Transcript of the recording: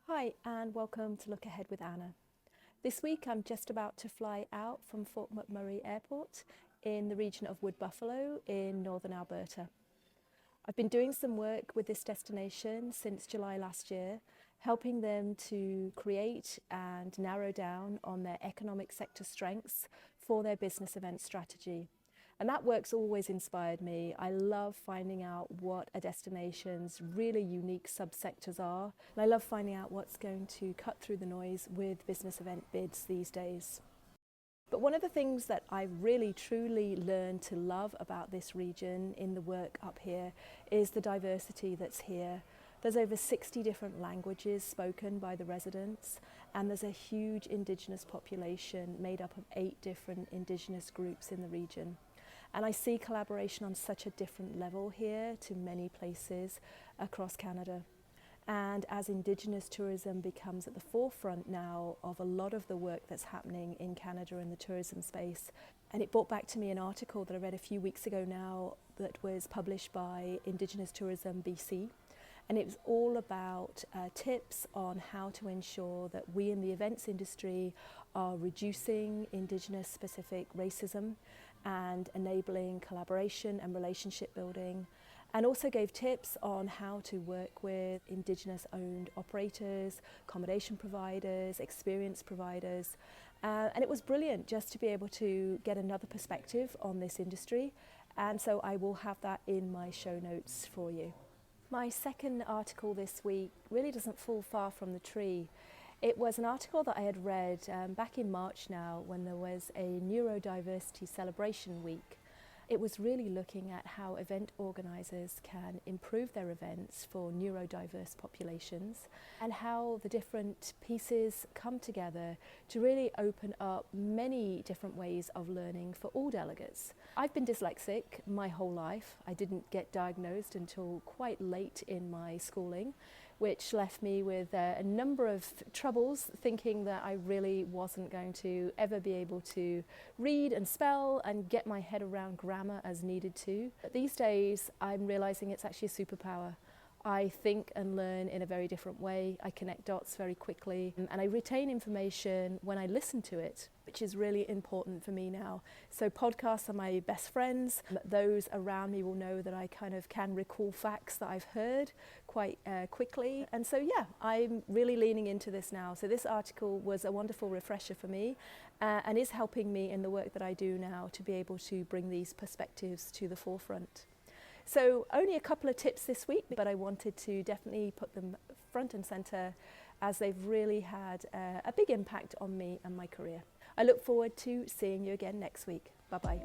Hi and welcome to Look Ahead with Anna. This week I'm just about to fly out from Fort McMurray Airport in the region of Wood Buffalo in northern Alberta. I've been doing some work with this destination since July last year, helping them to create and narrow down on their economic sector strengths for their business event strategy. And that work's always inspired me. I love finding out what a destination's really unique subsectors are. And I love finding out what's going to cut through the noise with business event bids these days. But one of the things that I've really truly learned to love about this region in the work up here is the diversity that's here. There's over 60 different languages spoken by the residents, and there's a huge Indigenous population made up of 8 different Indigenous groups in the region. And I see collaboration on such a different level here to many places across Canada. And as Indigenous tourism becomes at the forefront now of a lot of the work that's happening in Canada in the tourism space, and it brought back to me an article that I read a few weeks ago now that was published by Indigenous Tourism BC. And it was all about tips on how to ensure that we in the events industry are reducing Indigenous-specific racism and enabling collaboration and relationship building, and also gave tips on how to work with Indigenous-owned operators, accommodation providers, experience providers. And it was brilliant just to be able to get another perspective on this industry. And so I will have that in my show notes for you. My second article this week really doesn't fall far from the tree. It was an article that I had read back in March now when there was a neurodiversity celebration week. It was really looking at how event organisers can improve their events for neurodiverse populations and how the different pieces come together to really open up many different ways of learning for all delegates. I've been dyslexic my whole life. I didn't get diagnosed until quite late in my schooling, which left me with a number of troubles, thinking that I really wasn't going to ever be able to read and spell and get my head around grammar as needed to. But these days, I'm realizing it's actually a superpower. I think and learn in a very different way. I connect dots very quickly, and I retain information when I listen to it, which is really important for me now. So podcasts are my best friends. Those around me will know that I kind of can recall facts that I've heard quite quickly. And so yeah, I'm really leaning into this now. So this article was a wonderful refresher for me and is helping me in the work that I do now to be able to bring these perspectives to the forefront. So only a couple of tips this week, but I wanted to definitely put them front and center as they've really had a big impact on me and my career. I look forward to seeing you again next week. Bye-bye.